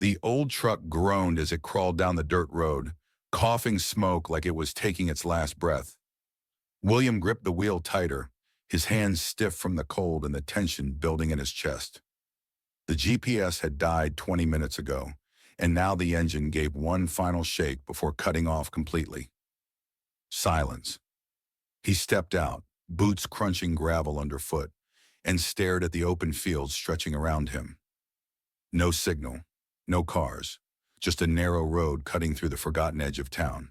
The old truck groaned as it crawled down the dirt road, coughing smoke like it was taking its last breath. William gripped the wheel tighter, his hands stiff from the cold and the tension building in his chest. The GPS had died 20 minutes ago, and now the engine gave one final shake before cutting off completely. Silence. He stepped out, boots crunching gravel underfoot, and stared at the open fields stretching around him. No signal, no cars, just a narrow road cutting through the forgotten edge of town.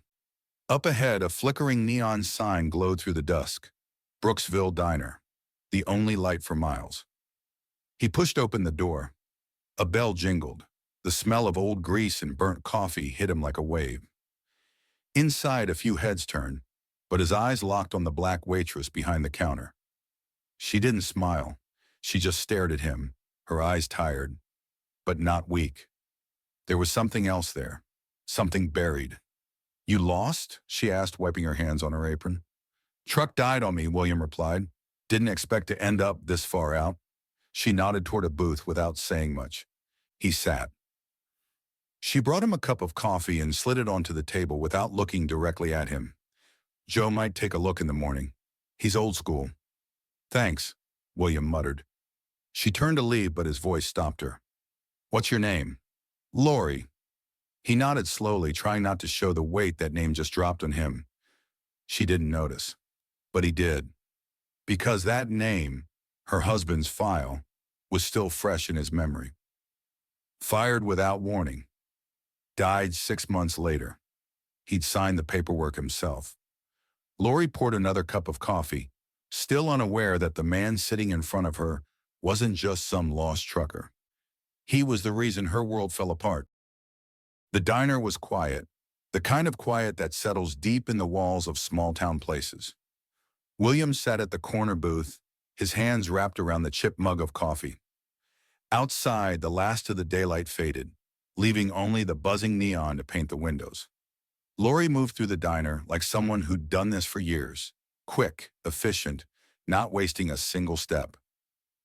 Up ahead, a flickering neon sign glowed through the dusk. Brooksville Diner, the only light for miles. He pushed open the door. A bell jingled. The smell of old grease and burnt coffee hit him like a wave. Inside, a few heads turned, but his eyes locked on the black waitress behind the counter. She didn't smile. She just stared at him, her eyes tired, but not weak. There was something else there, something buried. "You lost?" she asked, wiping her hands on her apron. "Truck died on me," William replied. "Didn't expect to end up this far out." She nodded toward a booth without saying much. He sat. She brought him a cup of coffee and slid it onto the table without looking directly at him. "Joe might take a look in the morning. He's old school." "Thanks," William muttered. She turned to leave, but his voice stopped her. "What's your name?" "Lori." He nodded slowly, trying not to show the weight that name just dropped on him. She didn't notice. But he did. Because that name, her husband's file, was still fresh in his memory. Fired without warning. Died 6 months later. He'd signed the paperwork himself. Lori poured another cup of coffee, still unaware that the man sitting in front of her wasn't just some lost trucker. He was the reason her world fell apart. The diner was quiet, the kind of quiet that settles deep in the walls of small-town places. William sat at the corner booth, his hands wrapped around the chipped mug of coffee. Outside, the last of the daylight faded, leaving only the buzzing neon to paint the windows. Lori moved through the diner like someone who'd done this for years, quick, efficient, not wasting a single step.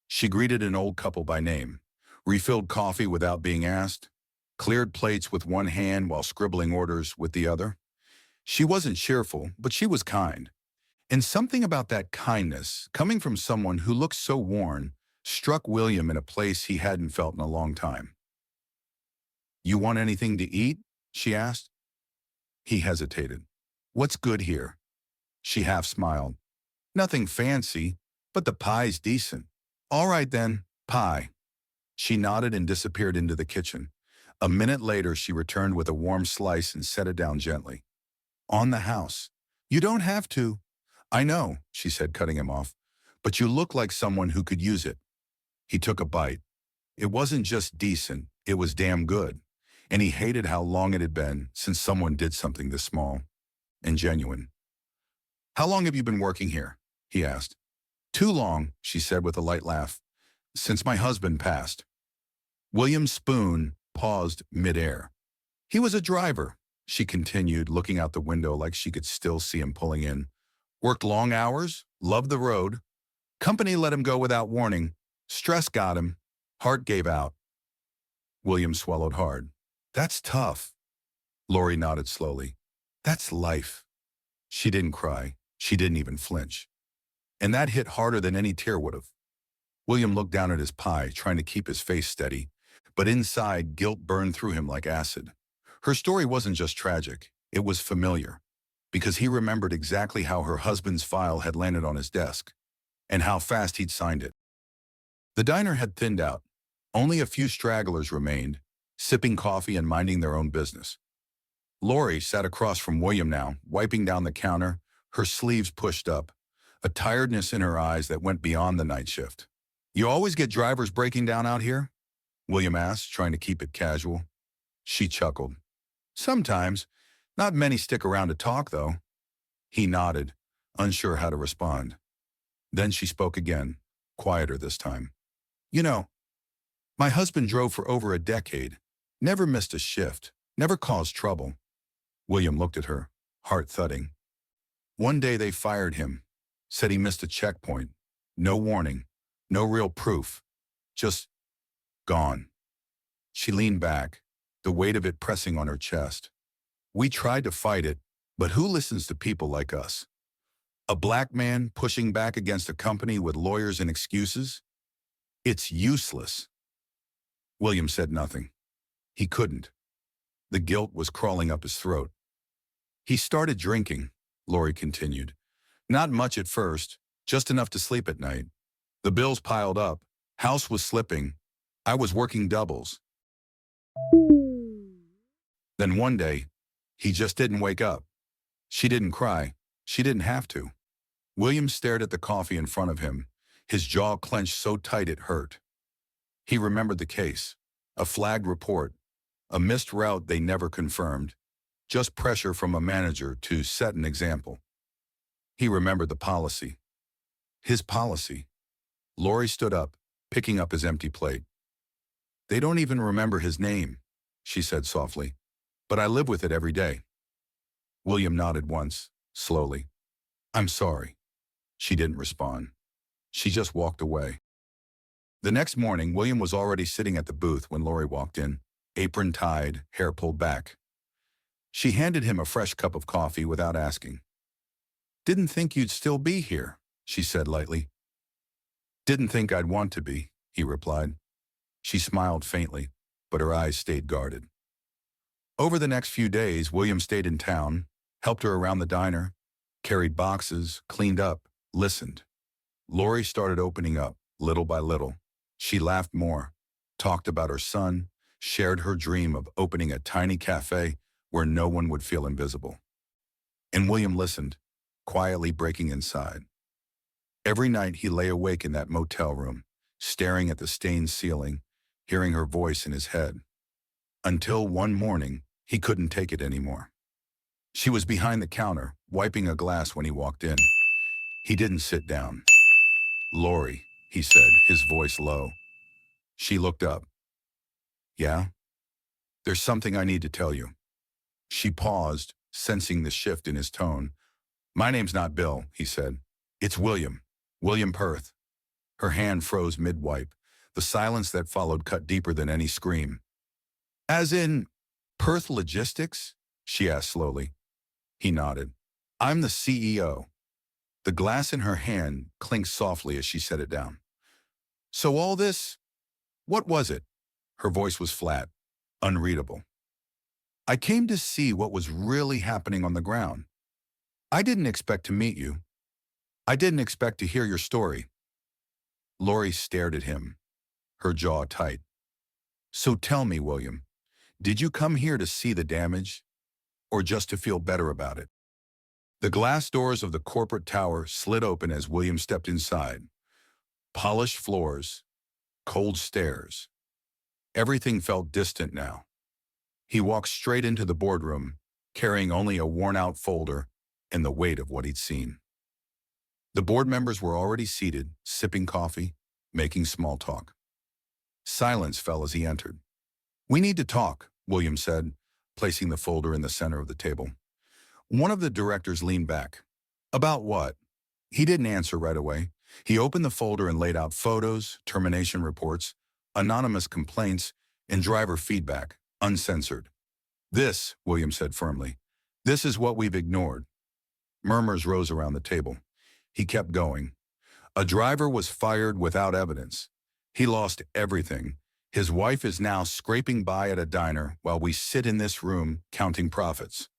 She greeted an old couple by name, refilled coffee without being asked, cleared plates with one hand while scribbling orders with the other. She wasn't cheerful, but she was kind. And something about that kindness, coming from someone who looked so worn, struck William in a place he hadn't felt in a long time. "You want anything to eat?" she asked. He hesitated. "What's good here?" She half smiled. "Nothing fancy, but the pie's decent." "All right then, pie." She nodded and disappeared into the kitchen. A minute later, she returned with a warm slice and set it down gently. "On the house." "You don't have to." "I know," she said, cutting him off, "but you look like someone who could use it." He took a bite. It wasn't just decent, it was damn good. And he hated how long it had been since someone did something this small and genuine. "How long have you been working here?" he asked. "Too long," she said with a light laugh. "Since my husband passed." William Spoon paused midair. "He was a driver," she continued, looking out the window like she could still see him pulling in. "Worked long hours, loved the road. Company let him go without warning. Stress got him. Heart gave out." William swallowed hard. "That's tough." Lori nodded slowly. "That's life." She didn't cry. She didn't even flinch. And that hit harder than any tear would have. William looked down at his pie, trying to keep his face steady, but inside, guilt burned through him like acid. Her story wasn't just tragic. It was familiar, because he remembered exactly how her husband's file had landed on his desk, and how fast he'd signed it. The diner had thinned out. Only a few stragglers remained, sipping coffee and minding their own business. Lori sat across from William now, wiping down the counter, her sleeves pushed up, a tiredness in her eyes that went beyond the night shift. "You always get drivers breaking down out here?" William asked, trying to keep it casual. She chuckled. "Sometimes. Not many stick around to talk, though." He nodded, unsure how to respond. Then she spoke again, quieter this time. "You know, my husband drove for over a decade, never missed a shift, never caused trouble." William looked at her, heart thudding. "One day they fired him, said he missed a checkpoint. No warning, no real proof, just gone." She leaned back, the weight of it pressing on her chest. We tried to fight it, but who listens to people like us? A black man pushing back against a company with lawyers and excuses? It's useless. William said nothing. He couldn't. The guilt was crawling up his throat. He started drinking, Lori continued. Not much at first, just enough to sleep at night. The bills piled up. House was slipping. I was working doubles. Then one day, he just didn't wake up. She didn't cry. She didn't have to. William stared at the coffee in front of him, his jaw clenched so tight it hurt. He remembered the case, a flagged report, a missed route they never confirmed, just pressure from a manager to set an example. He remembered the policy. His policy. Lori stood up, picking up his empty plate. They don't even remember his name, she said softly, but I live with it every day. William nodded once, slowly. I'm sorry. She didn't respond. She just walked away. The next morning, William was already sitting at the booth when Lori walked in, apron tied, hair pulled back. She handed him a fresh cup of coffee without asking. Didn't think you'd still be here, she said lightly. Didn't think I'd want to be, he replied. She smiled faintly, but her eyes stayed guarded. Over the next few days, William stayed in town, helped her around the diner, carried boxes, cleaned up, listened. Lori started opening up, little by little. She laughed more, talked about her son, shared her dream of opening a tiny cafe where no one would feel invisible. And William listened, quietly breaking inside. Every night he lay awake in that motel room, staring at the stained ceiling, hearing her voice in his head. Until one morning, he couldn't take it anymore. She was behind the counter, wiping a glass when he walked in. He didn't sit down. Lori, he said, his voice low. She looked up. Yeah? There's something I need to tell you. She paused, sensing the shift in his tone. My name's not Bill, he said. It's William. William Perth. Her hand froze mid-wipe. The silence that followed cut deeper than any scream. As in, Perth Logistics? She asked slowly. He nodded. I'm the CEO. The glass in her hand clinked softly as she set it down. So all this, what was it? Her voice was flat, unreadable. I came to see what was really happening on the ground. I didn't expect to meet you. I didn't expect to hear your story. Lori stared at him, her jaw tight. So tell me, William, did you come here to see the damage, or just to feel better about it? The glass doors of the corporate tower slid open as William stepped inside. Polished floors, cold stairs. Everything felt distant now. He walked straight into the boardroom, carrying only a worn-out folder and the weight of what he'd seen. The board members were already seated, sipping coffee, making small talk. Silence fell as he entered. We need to talk, William said, placing the folder in the center of the table. One of the directors leaned back. About what? He didn't answer right away. He opened the folder and laid out photos, termination reports, anonymous complaints, and driver feedback, uncensored. This, William said firmly, this is what we've ignored. Murmurs rose around the table. He kept going. A driver was fired without evidence. He lost everything. His wife is now scraping by at a diner while we sit in this room counting profits.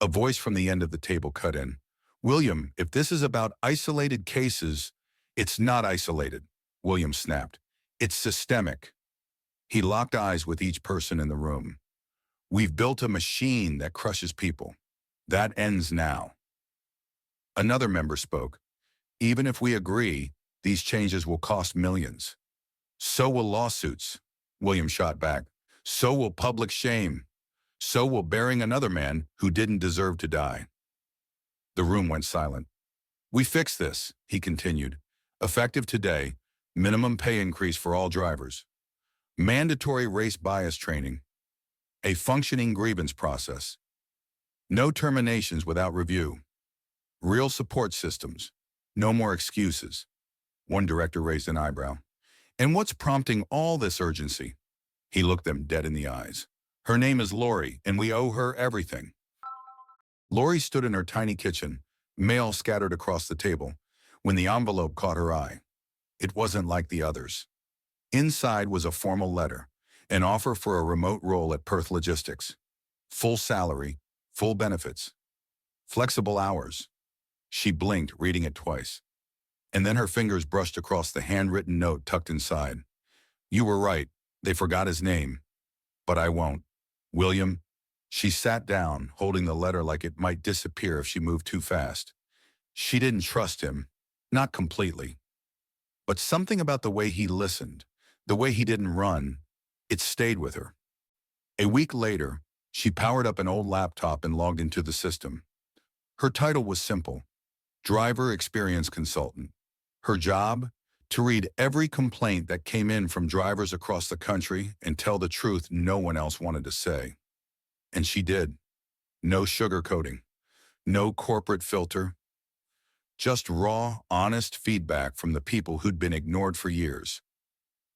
A voice from the end of the table cut in. William, if this is about isolated cases, it's not isolated, William snapped. It's systemic. He locked eyes with each person in the room. We've built a machine that crushes people. That ends now. Another member spoke. Even if we agree, these changes will cost millions. So will lawsuits, William shot back. So will public shame. So will burying another man who didn't deserve to die. The room went silent. We fixed this, he continued. Effective today, minimum pay increase for all drivers. Mandatory race bias training. A functioning grievance process. No terminations without review. Real support systems. No more excuses. One director raised an eyebrow. And what's prompting all this urgency? He looked them dead in the eyes. Her name is Lori, and we owe her everything. Lori stood in her tiny kitchen, mail scattered across the table, when the envelope caught her eye. It wasn't like the others. Inside was a formal letter, an offer for a remote role at Perth Logistics. Full salary, full benefits, flexible hours. She blinked, reading it twice. And then her fingers brushed across the handwritten note tucked inside. You were right, they forgot his name. But I won't. William. She sat down, holding the letter like it might disappear if she moved too fast. She didn't trust him, not completely. But something about the way he listened, the way he didn't run, it stayed with her. A week later, she powered up an old laptop and logged into the system. Her title was simple: Driver Experience Consultant. Her job? To read every complaint that came in from drivers across the country and tell the truth no one else wanted to say. And she did. No sugarcoating. No corporate filter. Just raw, honest feedback from the people who'd been ignored for years.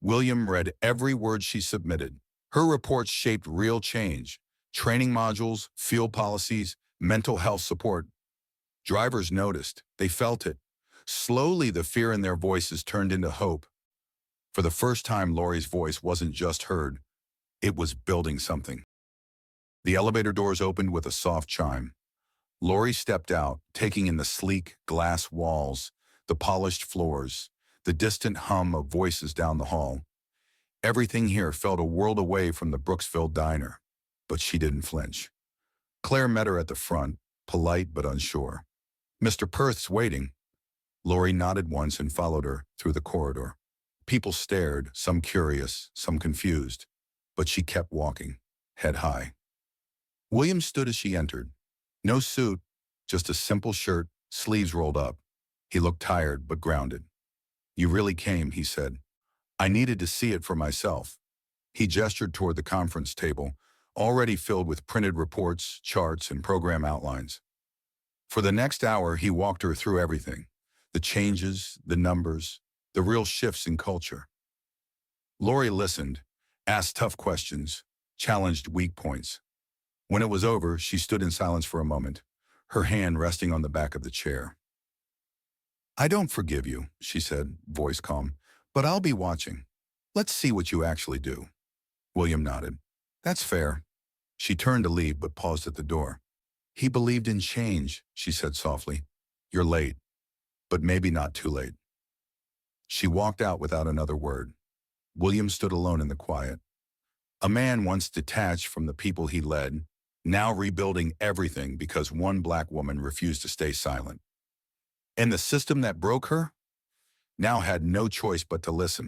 William read every word she submitted. Her reports shaped real change. Training modules, field policies, mental health support. Drivers noticed. They felt it. Slowly, the fear in their voices turned into hope. For the first time, Lori's voice wasn't just heard. It was building something. The elevator doors opened with a soft chime. Lori stepped out, taking in the sleek glass walls, the polished floors, the distant hum of voices down the hall. Everything here felt a world away from the Brooksville diner, but she didn't flinch. Claire met her at the front, polite but unsure. Mr. Perth's waiting. Lori nodded once and followed her through the corridor. People stared, some curious, some confused, but she kept walking, head high. William stood as she entered. No suit, just a simple shirt, sleeves rolled up. He looked tired but grounded. You really came, he said. I needed to see it for myself. He gestured toward the conference table, already filled with printed reports, charts, and program outlines. For the next hour, he walked her through everything. The changes, the numbers, the real shifts in culture. Lori listened, asked tough questions, challenged weak points. When it was over, she stood in silence for a moment, her hand resting on the back of the chair. I don't forgive you, she said, voice calm, but I'll be watching. Let's see what you actually do. William nodded. That's fair. She turned to leave but paused at the door. He believed in change, she said softly. You're late, but maybe not too late. She walked out without another word. William stood alone in the quiet. A man once detached from the people he led, now rebuilding everything because one black woman refused to stay silent. And the system that broke her now had no choice but to listen.